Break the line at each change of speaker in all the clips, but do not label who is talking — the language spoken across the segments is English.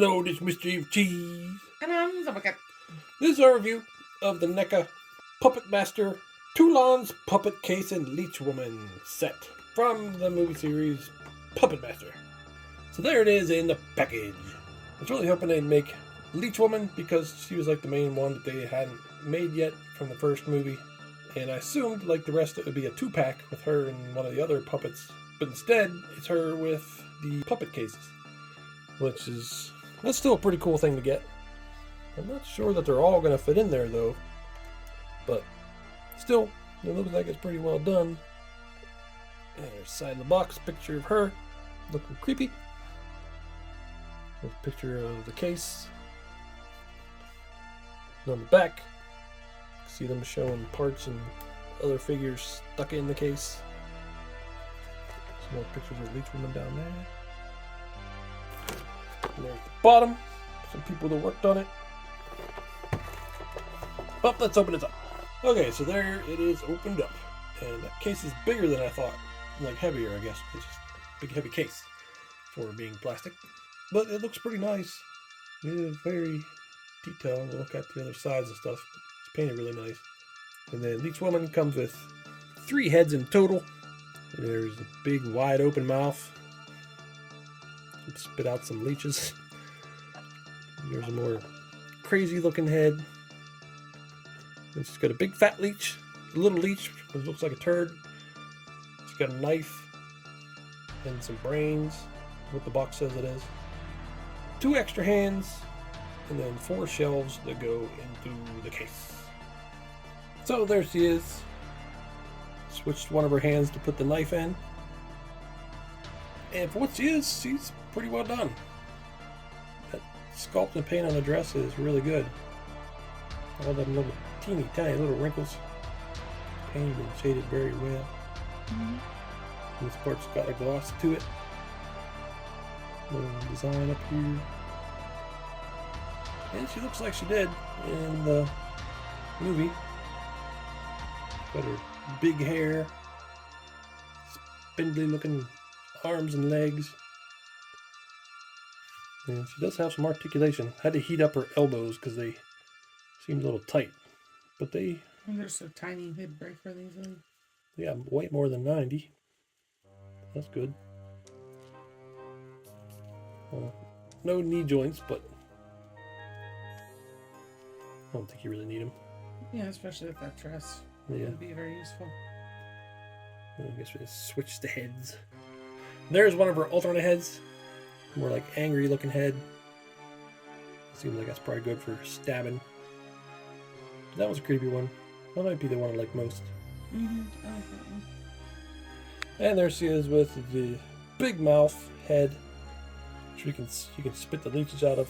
Hello, this is Mr. Evilcheese.
And I'm the bucket.
This is our review of the NECA Puppet Master Toulon's Puppet Case and Leech Woman set from the movie series Puppet Master. So there it is in the package. I was really hoping they'd make Leech Woman because she was like the main one that they hadn't made yet from the first movie. And I assumed like the rest it would be a 2-pack with her and one of the other puppets. But instead, it's her with the puppet cases. That's still a pretty cool thing to get. I'm not sure that they're all going to fit in there though. But still, it looks like it's pretty well done. And there's side of the box, picture of her looking creepy. There's a picture of the case. And on the back, you can see them showing parts and other figures stuck in the case. Some more pictures of Leech Woman down there. And there's the bottom. Some people that worked on it. Oh, let's open it up. Okay, so there it is opened up. And that case is bigger than I thought. Like heavier, I guess. It's just a big heavy case for being plastic. But it looks pretty nice. It is very detailed. We'll look at the other sides and stuff. It's painted really nice. And then each woman comes with 3 heads in total. There's a big wide open mouth. Spit out some leeches. There's a more crazy looking head. And she's got a big fat leech, a little leech, which looks like a turd. She's got a knife and some brains, what the box says it is. 2 extra hands, and then 4 shelves that go into the case. So there she is. Switched one of her hands to put the knife in. And for what she is, she's pretty well done. That sculpt and paint on the dress is really good. All them little teeny tiny little wrinkles. Painted and shaded very well. Mm-hmm. This part's got a gloss to it. Little design up here. And she looks like she did in the movie. Got her big hair. Spindly looking arms and legs. And she does have some articulation. Had to heat up her elbows because they seemed a little tight. But they're
so tiny, they'd break really easily.
Yeah, way more than 90. That's good. No knee joints, but I don't think you really need them.
Yeah, especially with that dress.
Yeah.
It would be very useful.
I guess we just switch the heads. There's one of her alternate heads. More like angry looking head. Seems like that's probably good for stabbing. That was a creepy one. That might be the one I like most.
Mm-hmm. I like that one.
And there she is with the big mouth head, which you can spit the leeches out of.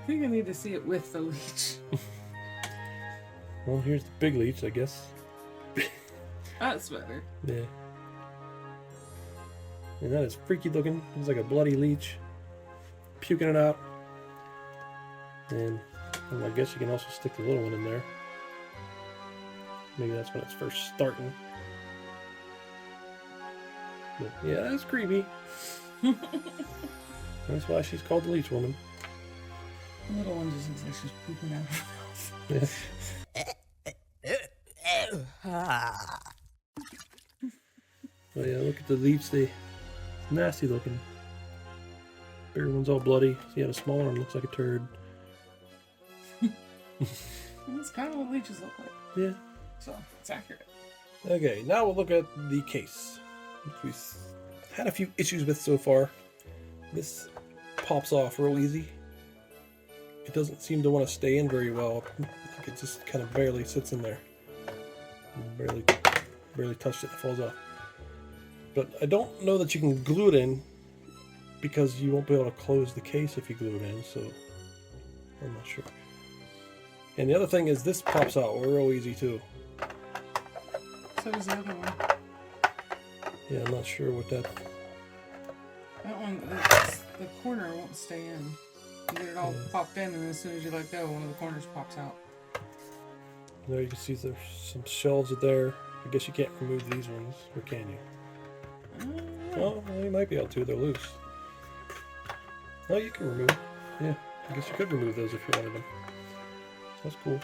I think I need to see it with the leech.
Well, here's the big leech, I guess.
That's better.
Yeah. And that is freaky looking. It's like a bloody leech. Puking it out. And I guess you can also stick the little one in there. Maybe that's when it's first starting. But yeah, that's creepy. That's why she's called the Leech Woman.
The little one just looks like she's pooping out her mouth.
Oh yeah, look at the leech. They nasty looking. Bigger one's all bloody. See how the smaller one looks like a turd.
That's kind of what leeches look like.
Yeah.
So, it's accurate.
Okay, now we'll look at the case, which we've had a few issues with so far. This pops off real easy. It doesn't seem to want to stay in very well. Like it just kind of barely sits in there. Barely touched it, it falls off. But I don't know that you can glue it in because you won't be able to close the case if you glue it in, so I'm not sure. And the other thing is this pops out real easy too.
So does the other one.
Yeah, I'm not sure what that...
That one, the corner won't stay in. You get it all popped in, and as soon as you let go, one of the corners pops out.
There you can see there's some shelves there. I guess you can't remove these ones, or can you? Well, you might be able to. They're loose. Oh, you can remove. Yeah, I guess you could remove those if you wanted them. So that's cool.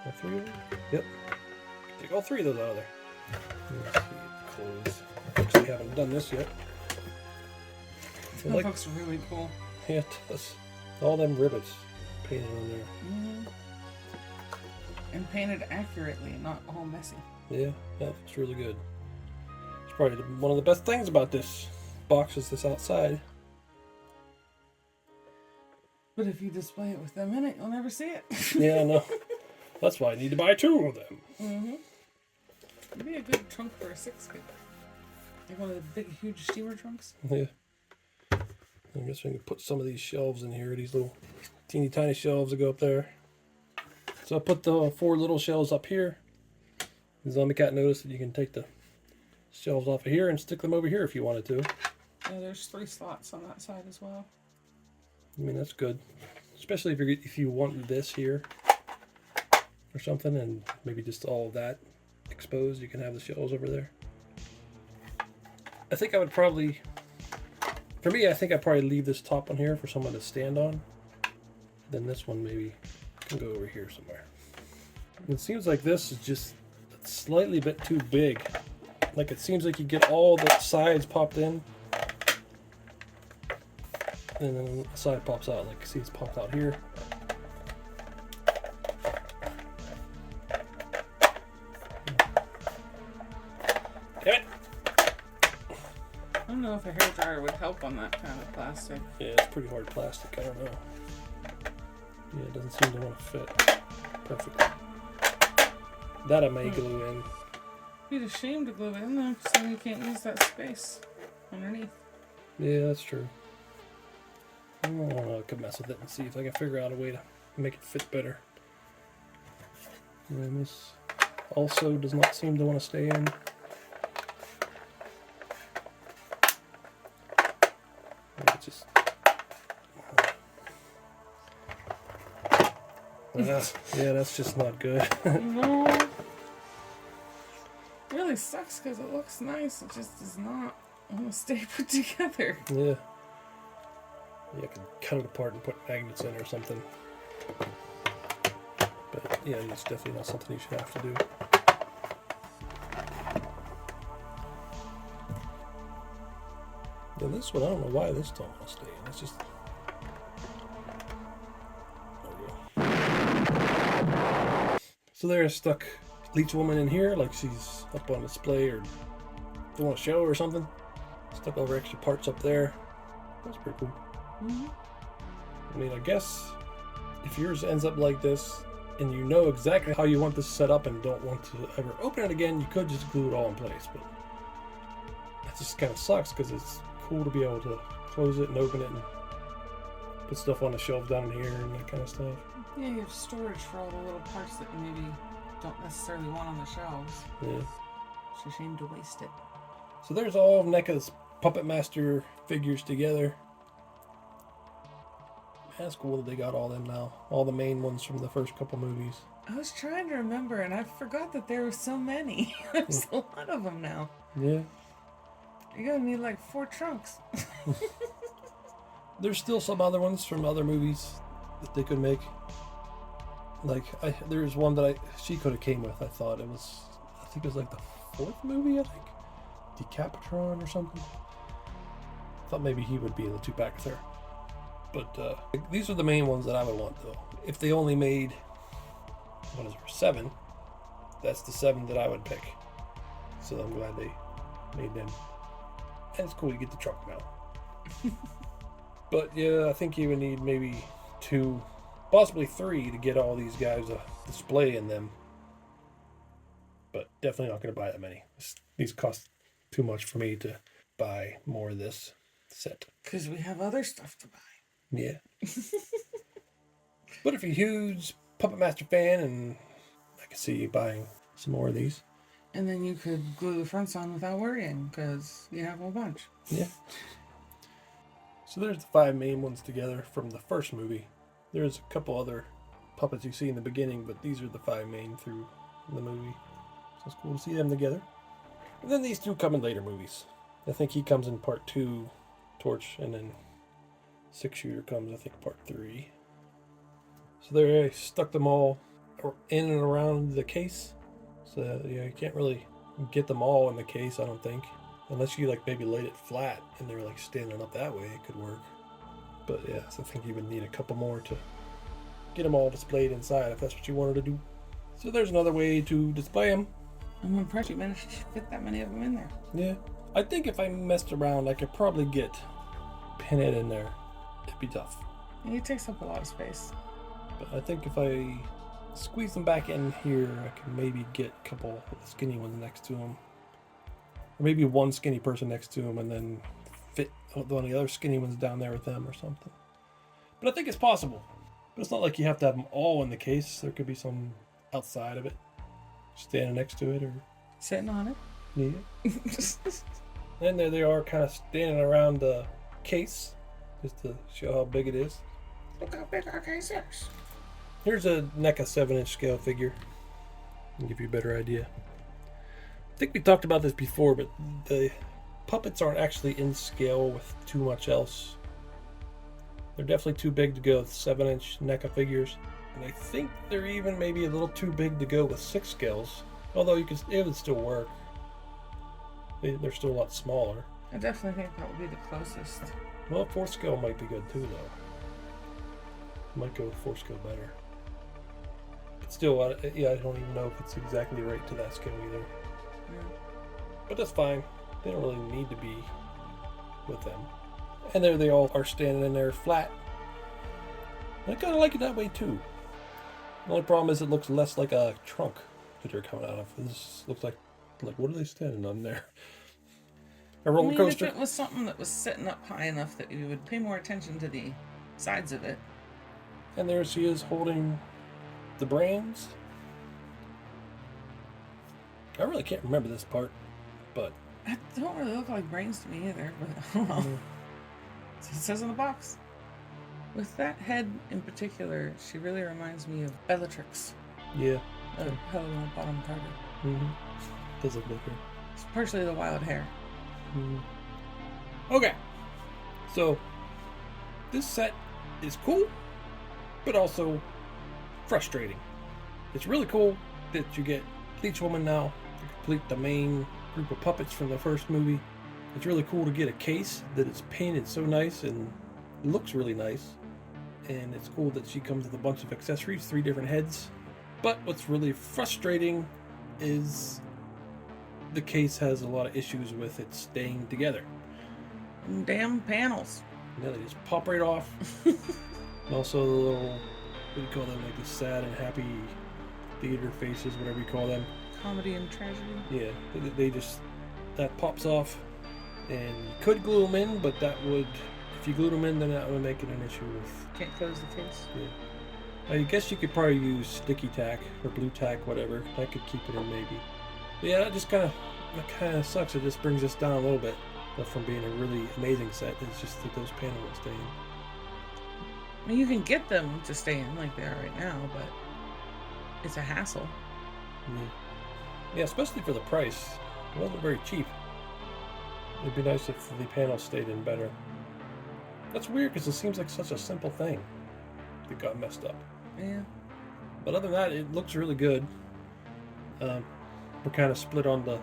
All 3 of them? Yep. Take all 3 of those out of there. Let's see, clothes. Actually, haven't done this yet.
That looks really cool.
Yeah, it does. All them rivets painted on there.
Mm-hmm. And painted accurately, not all messy.
Yeah, that looks really good. It's probably one of the best things about this box is this outside.
But if you display it with them in it, you'll never see it.
Yeah, I know. That's why I need to buy 2 of them.
Mm-hmm. It'd be a good trunk for a 6-kit. Like one of the big, huge steamer trunks.
Yeah. I guess we can put some of these shelves in here. These little teeny tiny shelves that go up there. So I put the 4 little shelves up here. The zombie cat noticed that you can take the shelves off of here and stick them over here if you wanted to.
Yeah, there's 3 slots on that side as well.
I mean, that's good. Especially if you want this here or something and maybe just all of that exposed, you can have the shelves over there. I think I would probably, for me, I think I'd probably leave this top one here for someone to stand on. Then this one maybe can go over here somewhere. It seems like this is just a slightly bit too big. Like it seems like you get all the sides popped in. And then the side pops out, like see it's popped out here. Damn it!
I don't know if a hairdryer would help on that kind of plastic.
Yeah, it's pretty hard plastic, I don't know. Yeah, it doesn't seem to want to fit perfectly. That I may glue in.
It'd be a shame to glue it in there, because then you can't use that space underneath.
Yeah, that's true. I don't know, I could mess with it and see if I can figure out a way to make it fit better. And this also does not seem to want to stay in. It's just... yeah, that's just not good.
No. It really sucks because it looks nice. It just does not want to stay put together.
Yeah. Yeah, I could cut it apart and put magnets in or something. But yeah, it's definitely not something you should have to do. Yeah, this one, I don't know why this don't want to stay in. It's just... There we go. So there's stuck Leech woman in here, like she's up on display or doing a show or something. Stuck over extra parts up there. That's pretty cool.
Mm-hmm.
I mean, I guess if yours ends up like this and you know exactly how you want this set up and don't want to ever open it again, you could just glue it all in place. But that just kind of sucks because it's cool to be able to close it and open it and put stuff on the shelf down here and that kind of stuff.
Yeah, you have storage for all the little parts that you maybe don't necessarily want on the shelves.
Yeah.
It's a shame to waste it.
So there's all of NECA's Puppet Master figures together. That's cool that they got all them now. All the main ones from the first couple movies.
I was trying to remember, and I forgot that there were so many. There's a lot of them now.
Yeah.
You're gonna need like 4 trunks.
There's still some other ones from other movies that they could make. Like, there's one that she could have came with, I thought. I think it was like the 4th movie, I think. Decapitron or something. I thought maybe he would be in the 2-pack with her. But these are the main ones that I would want, though. If they only made, 7, that's the 7 that I would pick. So I'm glad they made them. And it's cool you get the trunk now. But yeah, I think you would need maybe 2, possibly 3 to get all these guys a display in them. But definitely not going to buy that many. These cost too much for me to buy more of this set.
Because we have other stuff to buy.
Yeah. But if you're a huge Puppet Master fan, and I can see you buying some more of these.
And then you could glue the fronts on without worrying, because you have a bunch.
Yeah. So there's the 5 main ones together from the first movie. There's a couple other puppets you see in the beginning, but these are the 5 main through the movie. So it's cool to see them together. And then these 2 come in later movies. I think he comes in part 2, Torch, and then 6-shooter comes, I think, part 3. So there, I stuck them all in and around the case. So yeah, you can't really get them all in the case, I don't think. Unless you like maybe laid it flat and they're like standing up that way, it could work. But yeah, so I think you would need a couple more to get them all displayed inside if that's what you wanted to do. So there's another way to display them.
I'm impressed you managed to fit that many of them in there.
Yeah, I think if I messed around, I could probably get Pinhead in there. It'd be tough.
And he takes up a lot of space.
But I think if I squeeze them back in here, I can maybe get a couple skinny ones next to him. Or maybe one skinny person next to him and then fit one of the other skinny ones down there with them or something. But I think it's possible. But it's not like you have to have them all in the case. There could be some outside of it, standing next to it or
sitting on it.
Yeah. And there they are, kind of standing around the case, just to show how big it is.
Look how big our case is.
Here's a NECA 7-inch scale figure. I'll give you a better idea. I think we talked about this before, but the puppets aren't actually in scale with too much else. They're definitely too big to go with 7-inch NECA figures. And I think they're even maybe a little too big to go with 6 scales. Although it would still work. They're still a lot smaller.
I definitely think that would be the closest.
Well, 4 scale might be good too, though. Might go with 4 scale better. But still, yeah, I don't even know if it's exactly right to that scale either.
Yeah.
But that's fine. They don't really need to be with them. And there they all are standing in there flat. I kind of like it that way too. The only problem is it looks less like a trunk that they're coming out of. This looks like what are they standing on there? A roller coaster?
If it was something that was sitting up high enough that you would pay more attention to the sides of it.
And there she is holding the brains. I really can't remember this part, but
It don't really look like brains to me either, but well. So it says on the box. With that head in particular, she really reminds me of Bellatrix.
Yeah.
Of Helena Bonham Carter.
Mm-hmm. Does look like her.
Especially the wild hair.
Mm-hmm. Okay. So, this set is cool, but also frustrating. It's really cool that you get Leech Woman now to complete the main group of puppets from the first movie. It's really cool to get a case that is painted so nice and looks really nice. And it's cool that she comes with a bunch of accessories, 3 different heads. But what's really frustrating is the case has a lot of issues with it staying together.
Damn panels.
Yeah, they just pop right off. And also the little, what do you call them, like the sad and happy theater faces, whatever you call them.
Comedy and tragedy.
Yeah, they just, that pops off. And you could glue them in, but that would, if you glued them in, then that would make it an issue with...
Can't close the case.
Yeah. I guess you could probably use sticky tack or blue tack, whatever. That could keep it in maybe. But yeah, that kind of sucks. It just brings us down a little bit from being a really amazing set. It's just that those panels will stay in.
I mean, you can get them to stay in like they are right now, but it's a hassle.
Yeah, especially for the price. It wasn't very cheap. It'd be nice if the panels stayed in better. That's weird because it seems like such a simple thing that got messed up.
Yeah.
But other than that, it looks really good. We're kind of split on the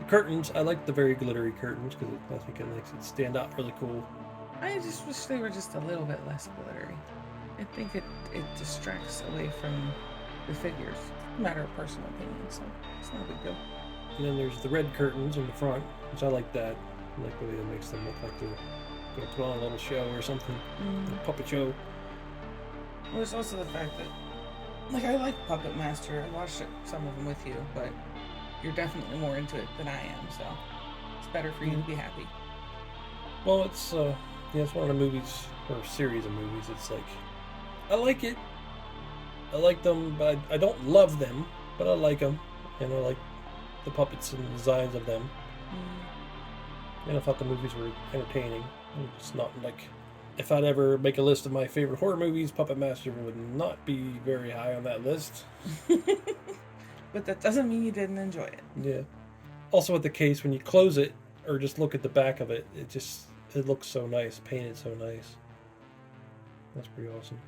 curtains. I like the very glittery curtains because I think it makes it stand out really cool.
I just wish they were just a little bit less glittery. I think it distracts away from the figures. Matter of personal opinion, so it's not a big deal.
And then there's the red curtains in the front, which I like that. I like the way that makes them look like they're going to put on a little show or something. A puppet show.
Well, there's also the fact that, like, I like Puppet Master. I watched some of them with you, but you're definitely more into it than I am, so it's better for you to be happy.
Well, it's it's one of the movies, or series of movies. It's like, I like it. I like them, but I don't love them, but I like them. And I like the puppets and the designs of them. And I thought the movies were entertaining. It's not like, if I'd ever make a list of my favorite horror movies, Puppet Master would not be very high on that list.
But that doesn't mean you didn't enjoy it.
Yeah. Also with the case, when you close it, or just look at the back of it, it looks so nice, painted so nice. That's pretty awesome.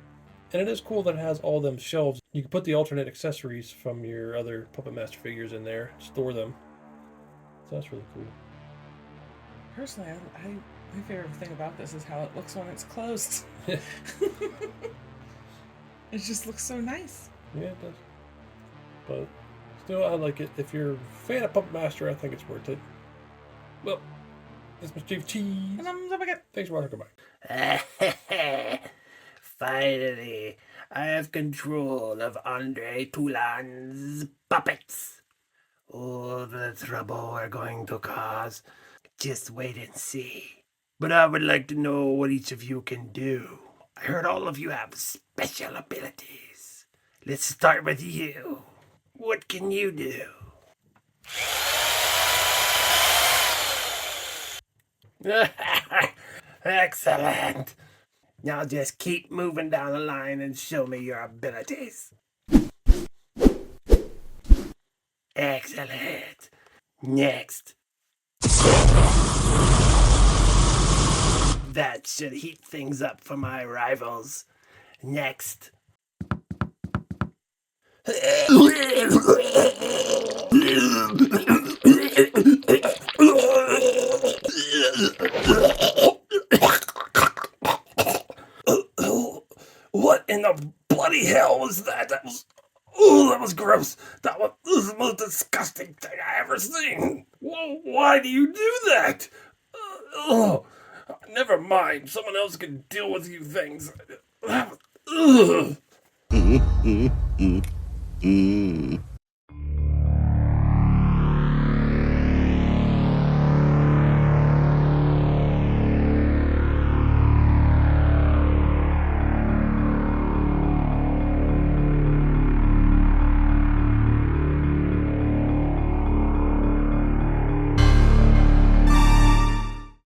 And it is cool that it has all them shelves. You can put the alternate accessories from your other Puppet Master figures in there, store them. So that's really cool.
Personally, my favorite thing about this is how it looks when it's closed. It just looks so nice.
Yeah, it does. But still, I like it. If you're a fan of Puppet Master, I think it's worth it. Well, this is Chief Cheese.
And I'm gonna
Thanks for watching. Goodbye.
Finally, I have control of Andre Toulon's puppets. All the trouble we're going to cause. Just wait and see. But I would like to know what each of you can do. I heard all of you have special abilities. Let's start with you. What can you do? Excellent. Now just keep moving down the line and show me your abilities. Excellent. Next. That should heat things up for my rivals. Next. What in the bloody hell was that? That was gross. That was the most disgusting thing I ever seen. Why do you do that? Never mind. Someone else can deal with you things. That was,